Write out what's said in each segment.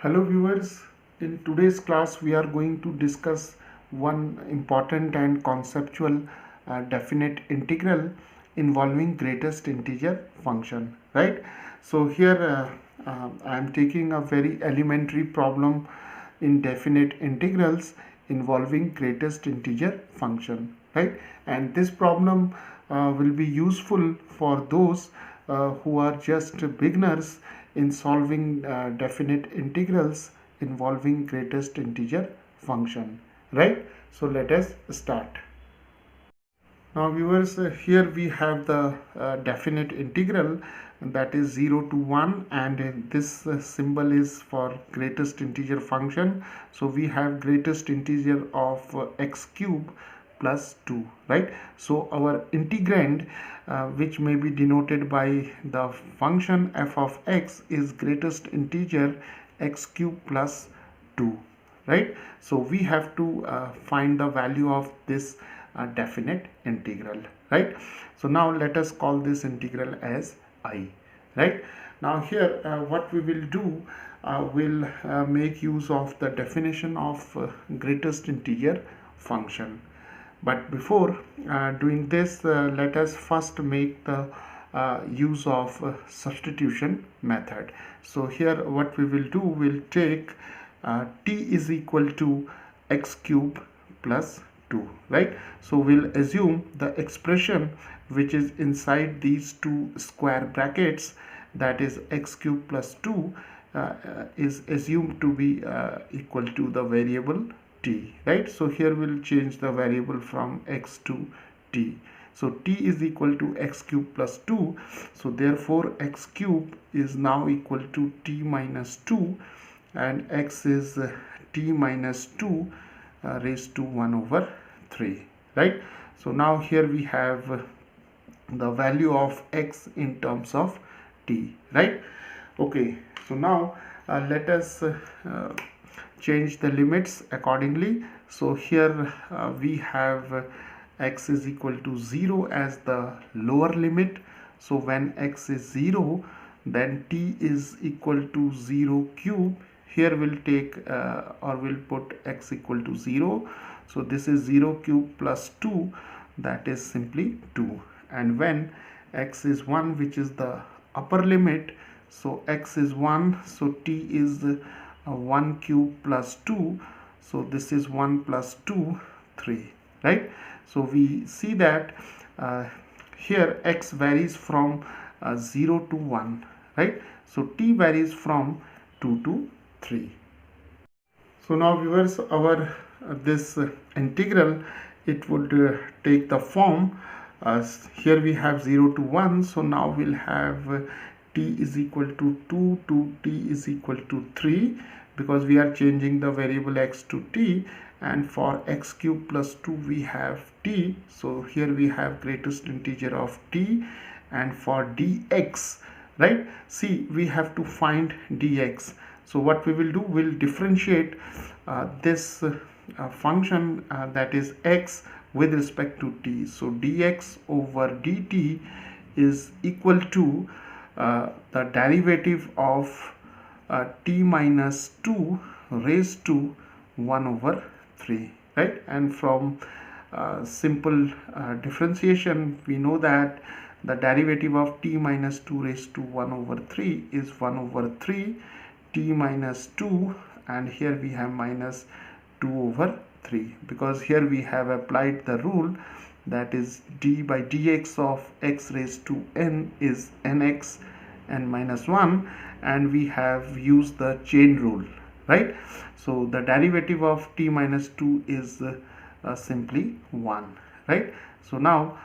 Hello viewers, in today's class we are going to discuss one important and conceptual definite integral involving greatest integer function, right? So here I am taking a very elementary problem in definite integrals involving greatest integer function, right? And this problem will be useful for those who are just beginners in solving definite integrals involving greatest integer function, right? So let us start. Now viewers, here we have the definite integral, that is 0 to 1, and this symbol is for greatest integer function. So we have greatest integer of x cube plus 2, right? So our integrand, which may be denoted by the function f of x, is greatest integer x cube plus 2, right? So we have to find the value of this definite integral, right? So now let us call this integral as I, right? Now here what we will do, we'll make use of the definition of greatest integer function. But before doing this, let us first make the use of substitution method. So here what we will do, we'll take t is equal to x cube plus 2, right? So we'll assume the expression which is inside these two square brackets, that is x cube plus 2, is assumed to be equal to the variable t, right? So here we'll change the variable from x to t. So t is equal to x cube plus 2, so therefore x cube is now equal to t minus 2, and x is t minus 2 raised to 1 over 3, right? So now here we have the value of x in terms of t, right? Okay, so now let us change the limits accordingly. So here we have x is equal to 0 as the lower limit. So when x is 0, then t is equal to 0 cube. Here we'll take or we'll put x equal to 0. So this is 0 cube plus 2, that is simply 2. And when x is 1, which is the upper limit, so x is 1, so t is 1 cube plus 2, so this is 1 plus 2, 3, right? So we see that here x varies from 0 to 1, right? So t varies from 2 to 3. So now viewers, our this integral, it would take the form, here we have 0 to 1, so now we'll have t is equal to 2 to t is equal to 3, because we are changing the variable x to t, and for x cube plus 2 we have t, so here we have greatest integer of t. And for dx, right, see, we have to find dx. So what we will do, we'll differentiate this function, that is x, with respect to t. So dx over dt is equal to the derivative of t minus 2 raised to 1 over 3, right? And from simple differentiation, we know that the derivative of t minus 2 raised to 1 over 3 is 1 over 3 t minus 2, and here we have minus 2 over 3, because here we have applied the rule, that is d by dx of x raised to n is nx n minus 1, and we have used the chain rule, right? So the derivative of t minus 2 is simply 1, right? So now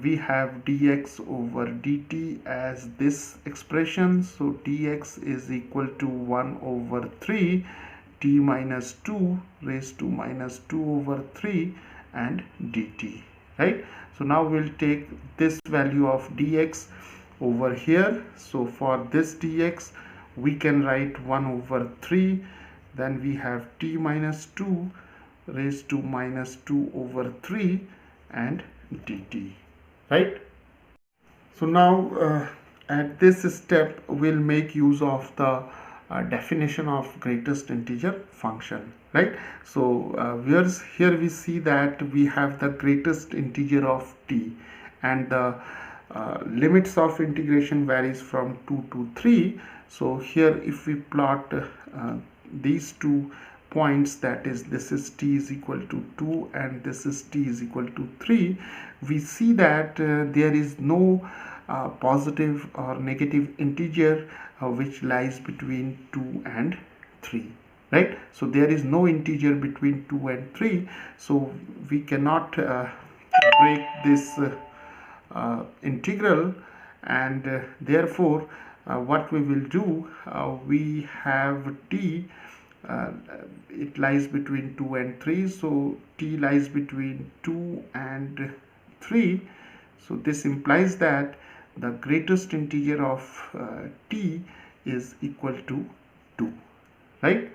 we have dx over dt as this expression. So dx is equal to 1 over 3 t minus 2 raised to minus 2 over 3 and dt, right? So now we'll take this value of dx over here. So for this dx, we can write 1 over 3, then we have t minus 2 raised to minus 2 over 3 and dt, right? So now at this step we'll make use of the definition of greatest integer function, right? So here we see that we have the greatest integer of t, and the limits of integration varies from 2 to 3. So here if we plot these 2 points, that is, this is t is equal to 2 and this is t is equal to 3, we see that there is no positive or negative integer which lies between 2 and 3, right? So there is no integer between 2 and 3, so we cannot break this integral, and therefore what we will do, we have t, uh, it lies between 2 and 3, so t lies between 2 and 3. So this implies that the greatest integer of t is equal to 2, right?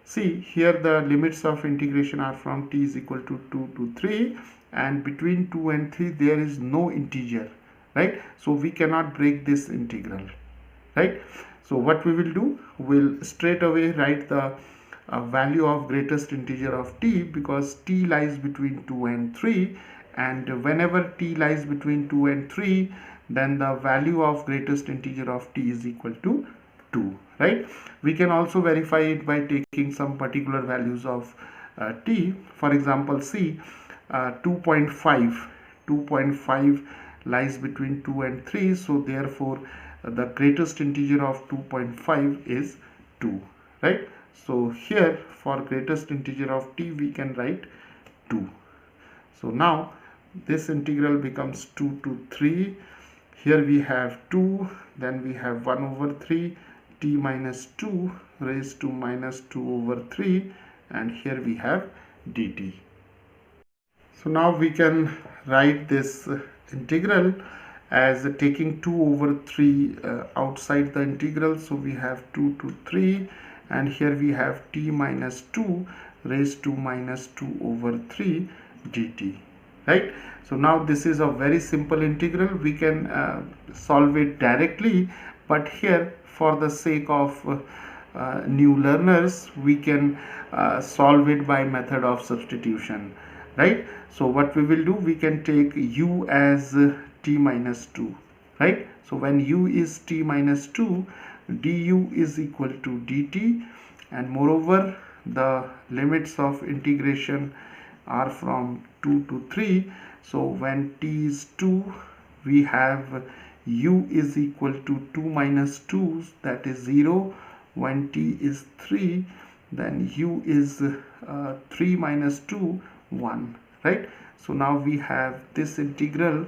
See, here the limits of integration are from t is equal to 2 to 3, and between 2 and 3 there is no integer, right? So we cannot break this integral, right? So what we will do, we'll straight away write the value of greatest integer of t, because t lies between 2 and 3, and whenever t lies between 2 and 3, then the value of greatest integer of t is equal to 2, right? We can also verify it by taking some particular values of t. For example, see, 2.5 lies between 2 and 3, so therefore the greatest integer of 2.5 is 2, right? So here for greatest integer of t we can write 2. So now this integral becomes 2 to 3. Here we have 2, then we have 1 over 3 t minus 2 raised to minus 2 over 3, and here we have dt. So now we can write this integral as taking 2 over 3 outside the integral. So we have 2 to 3, and here we have t minus 2 raised to minus 2 over 3 dt, right? So now this is a very simple integral. We can solve it directly, but here for the sake of new learners, we can solve it by method of substitution, right? So what we will do, we can take u as t minus 2, right? So when u is t minus 2, du is equal to dt, and moreover the limits of integration are from 2 to 3. So when t is 2, we have u is equal to 2 minus 2, that is 0. When t is 3, then u is 3 minus 2, 1, right? So now we have this integral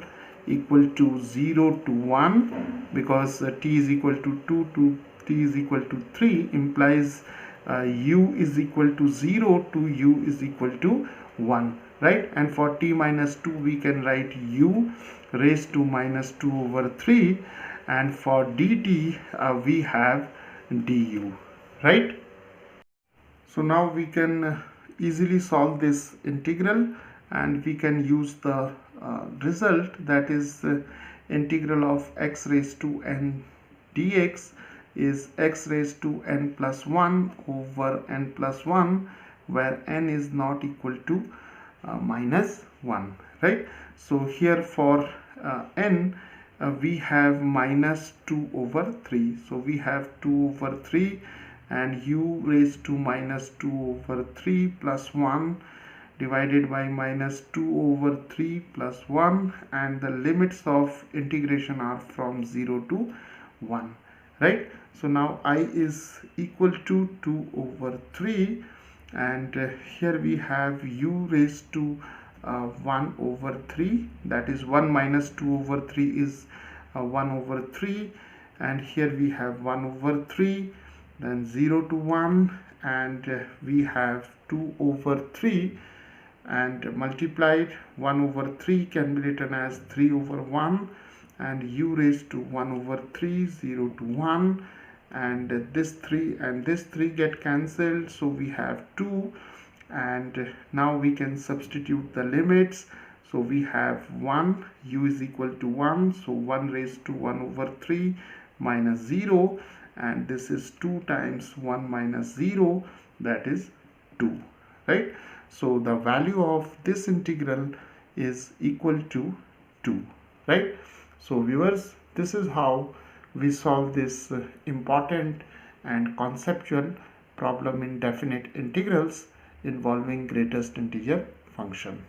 equal to 0 to 1, because t is equal to 2 to t is equal to 3 implies u is equal to 0 to u is equal to 1, right? And for t minus 2 we can write u raised to minus 2 over 3, and for dt we have du, right? So now we can easily solve this integral, and we can use the result, that is integral of x raised to n dx is x raised to n plus 1 over n plus 1, where n is not equal to minus 1, right? So here for n we have minus 2 over 3, so we have 2 over 3 and u raised to minus 2 over 3 plus 1 divided by minus 2 over 3 plus 1, and the limits of integration are from 0 to 1, right? So now I is equal to 2 over 3, and here we have u raised to 1 over 3, that is 1 minus 2 over 3 is 1 over 3, and here we have 1 over 3, then 0 to 1, and we have 2 over 3, and multiplied 1 over 3 can be written as 3 over 1, and u raised to 1 over 3, 0 to 1, and this 3 and this 3 get cancelled, so we have 2, and now we can substitute the limits. So we have 1, u is equal to 1, so 1 raised to 1 over 3 minus 0, and this is 2 times 1 minus 0, that is 2, right? So the value of this integral is equal to 2, right? So viewers, this is how we solve this important and conceptual problem in definite integrals involving greatest integer function.